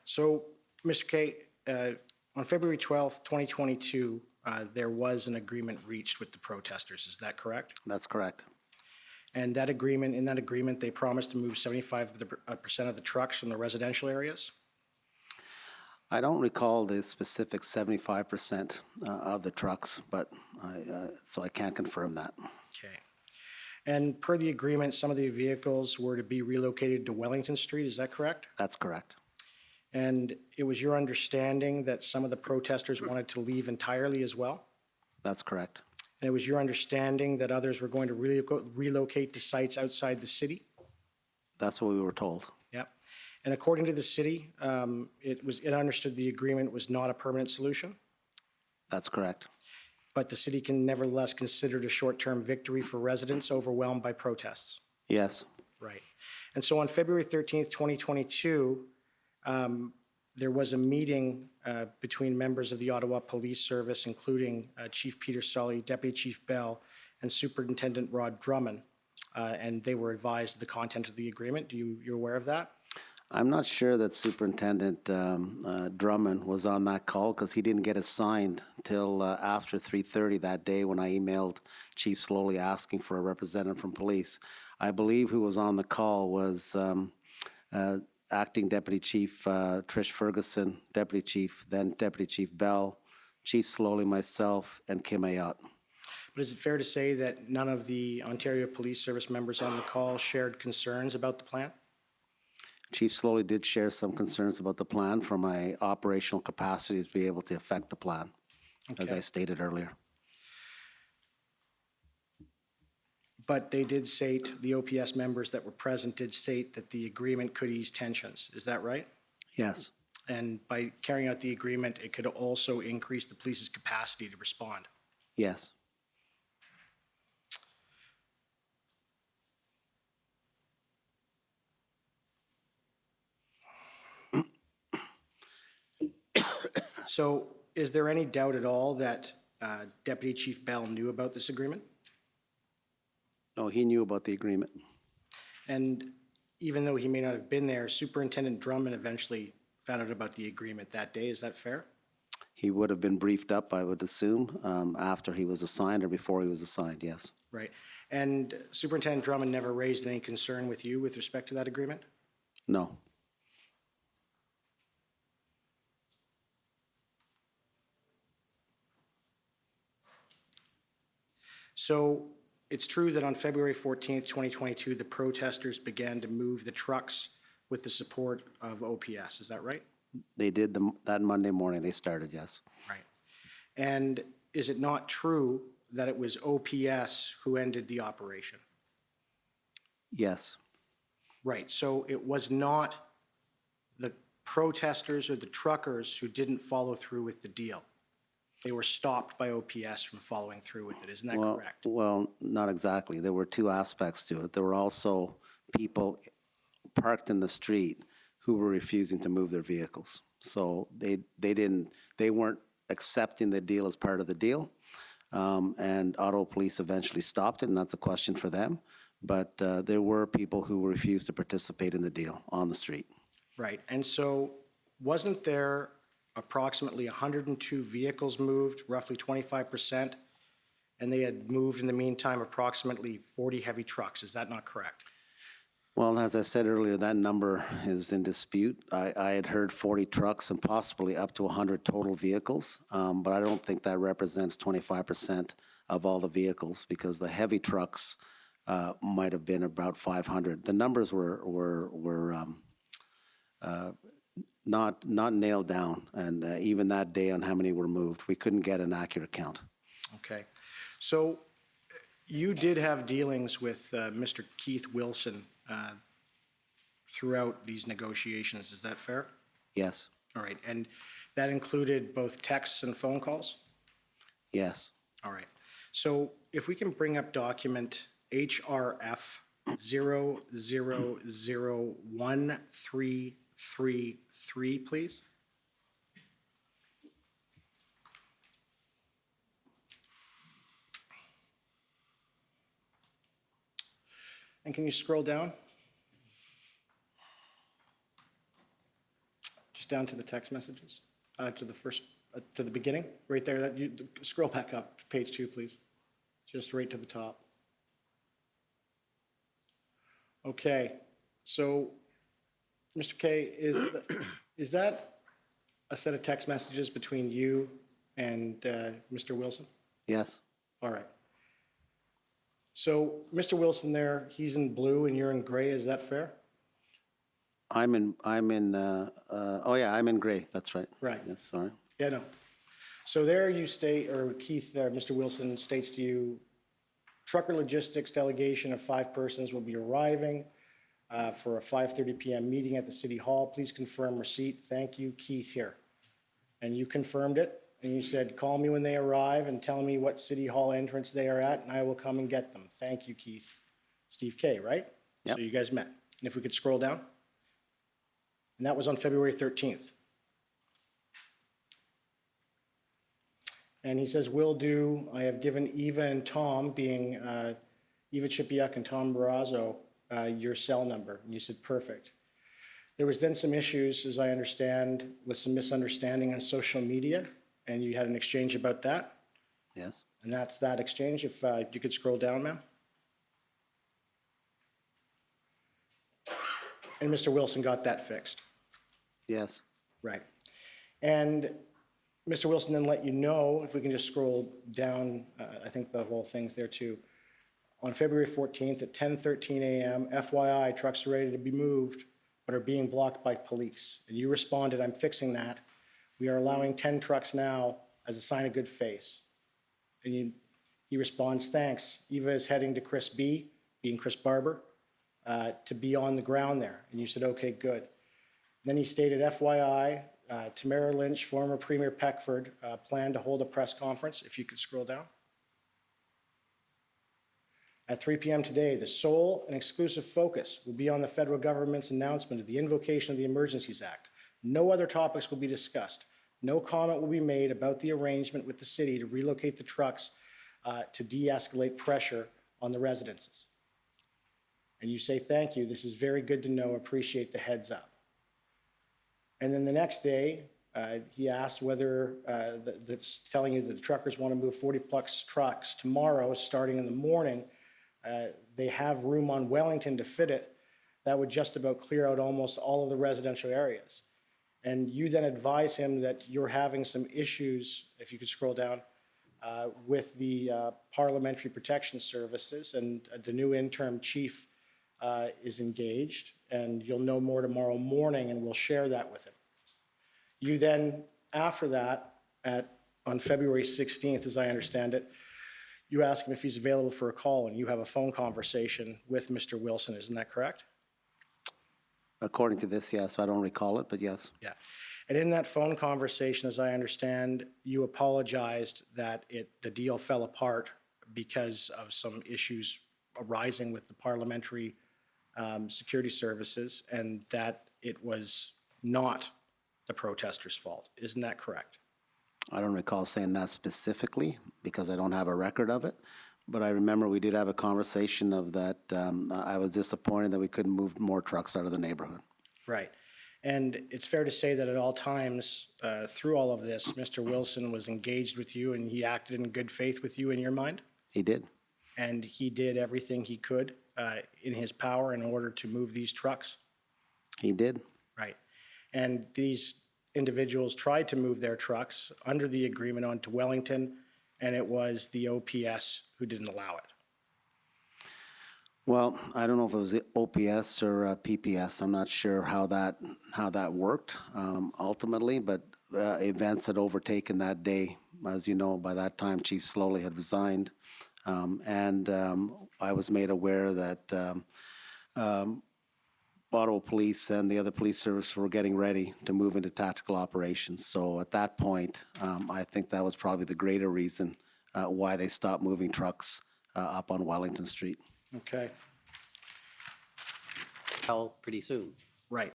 So, Mr. Kay, on February 12th, 2022, there was an agreement reached with the protesters. Is that correct? That's correct. And that agreement, in that agreement, they promised to move 75% of the trucks from the residential areas? I don't recall the specific 75% of the trucks, but so I can't confirm that. Okay. And per the agreement, some of the vehicles were to be relocated to Wellington Street. Is that correct? That's correct. And it was your understanding that some of the protesters wanted to leave entirely as well? That's correct. And it was your understanding that others were going to relocate to sites outside the city? That's what we were told. Yep. And according to the city, it understood the agreement was not a permanent solution, That's correct. but the city can nevertheless consider it a short-term victory for residents overwhelmed by protests. Yes. Right. And so on February 13th, 2022, there was a meeting between members of the Ottawa Police Service, including Chief Peter Sully, Deputy Chief Bell, and Superintendent Rod Drummond, and they were advised of the content of the agreement. You're aware of that? I'm not sure that Superintendent Drummond was on that call because he didn't get assigned till after 3:30 that day when I emailed Chief Slowly asking for a representative from police. I believe who was on the call was Acting Deputy Chief Trish Ferguson, Deputy Chief, then Deputy Chief Bell, Chief Slowly, myself, and Kim Ayotte. But is it fair to say that none of the Ontario Police Service members on the call shared concerns about the plan? Chief Slowly did share some concerns about the plan for my operational capacity to be able to affect the plan, as I stated earlier. But they did state, the OPS members that were present did state that the agreement could ease tensions. Is that right? Yes. And by carrying out the agreement, it could also increase the police's capacity to respond. Yes. So is there any doubt at all that Deputy Chief Bell knew about this agreement? No, he knew about the agreement. And even though he may not have been there, Superintendent Drummond eventually found out about the agreement that day. Is that fair? He would have been briefed up, I would assume, after he was assigned or before he was assigned, yes. Right. And Superintendent Drummond never raised any concern with you with respect to that agreement? No. So it's true that on February 14th, 2022, the protesters began to move the trucks with the support of OPS. Is that right? They did that Monday morning. They started, yes. Right. And is it not true that it was OPS who ended the operation? Yes. Right. So it was not the protesters or the truckers who didn't follow through with the deal. They were stopped by OPS from following through with it. Isn't that correct? Well, not exactly. There were two aspects to it. There were also people parked in the street who were refusing to move their vehicles. So they weren't accepting the deal as part of the deal. And Ottawa Police eventually stopped it, and that's a question for them. But there were people who refused to participate in the deal on the street. Right. And so wasn't there approximately 102 vehicles moved, roughly 25%, and they had moved in the meantime approximately 40 heavy trucks? Is that not correct? Well, as I said earlier, that number is in dispute. I had heard 40 trucks and possibly up to 100 total vehicles, but I don't think that represents 25% of all the vehicles because the heavy trucks might have been about 500. The numbers were not nailed down, and even that day on how many were moved, we couldn't get an accurate count. Okay. So you did have dealings with Mr. Keith Wilson throughout these negotiations. Is that fair? Yes. All right. And that included both texts and phone calls? Yes. All right. So if we can bring up document HRF 000133, please. And can you scroll down? just down to the text messages, to the first, to the beginning, right there. That you scroll back up, page 2, please. Just right to the top. Okay, so, Mr. K, is that a set of text messages between you and Mr. Wilson? Yes. All right. So, Mr. Wilson there, he's in blue and you're in gray, is that fair? I'm in gray, that's right. Right. Yes, sorry. Yeah, no. So there you state, or Keith there, Mr. Wilson states to you, trucker logistics delegation of 5 persons will be arriving for a 5:30 p.m. meeting at the City Hall. Please confirm receipt. Thank you, Keith here. And you confirmed it, and you said, call me when they arrive and tell me what City Hall entrance they are at, and I will come and get them. Thank you, Keith. Steve K., right? Yep. So you guys met. And if we could scroll down. And that was on February 13th. And he says, will do. I have given Eva and Tom, being Eva Chipiuk and Tom Barrazo, your cell number. And you said, perfect. There was then some issues, as I understand, with some misunderstanding on social media, and you had an exchange about that. Yes. And that's that exchange. If you could scroll down, ma'am. And Mr. Wilson got that fixed. Yes. Right. And Mr. Wilson then let you know, if we can just scroll down, I think the whole thing's there too. On February 14th at 10:13 a.m., FYI, trucks are ready to be moved, but are being blocked by police. And you responded, I'm fixing that. We are allowing 10 trucks now as a sign of good faith. And he responds, thanks. Eva is heading to Chris B., being Chris Barber, to be on the ground there. And you said, okay, good. Then he stated, FYI, Tamara Lynch, former Premier Peckford, planned to hold a press conference. If you could scroll down. At 3 p.m. today, the sole and exclusive focus will be on the federal government's announcement of the invocation of the Emergencies Act. No other topics will be discussed. No comment will be made about the arrangement with the city to relocate the trucks to de-escalate pressure on the residences. And you say, thank you. This is very good to know. Appreciate the heads up. And then the next day, he asked whether, that's telling you that the truckers want to move 40-plus trucks tomorrow, starting in the morning. They have room on Wellington to fit it. That would just about clear out almost all of the residential areas. And you then advise him that you're having some issues, if you could scroll down, with the Parliamentary Protection Services, and the new interim chief is engaged, and you'll know more tomorrow morning, and we'll share that with him. You then, after that, on February 16th, as I understand it, you ask him if he's available for a call, and you have a phone conversation with Mr. Wilson. Isn't that correct? According to this, yes. I don't recall it, but yes. Yeah. And in that phone conversation, as I understand, you apologized that the deal fell apart because of some issues arising with the Parliamentary Security Services, and that it was not the protesters' fault. Isn't that correct? I don't recall saying that specifically because I don't have a record of it, but I remember we did have a conversation of that. I was disappointed that we couldn't move more trucks out of the neighborhood. Right. And it's fair to say that at all times through all of this, Mr. Wilson was engaged with you and he acted in good faith with you in your mind? He did. And he did everything he could in his power in order to move these trucks? He did. Right. And these individuals tried to move their trucks under the agreement onto Wellington, and it was the OPS who didn't allow it. Well, I don't know if it was the OPS or PPS. I'm not sure how that worked ultimately, but events had overtaken that day. As you know, by that time, Chief Slowly had resigned, and I was made aware that Ottawa Police and the other police service were getting ready to move into tactical operations. So at that point, I think that was probably the greater reason why they stopped moving trucks up on Wellington Street. Okay. Hell, pretty soon. Right.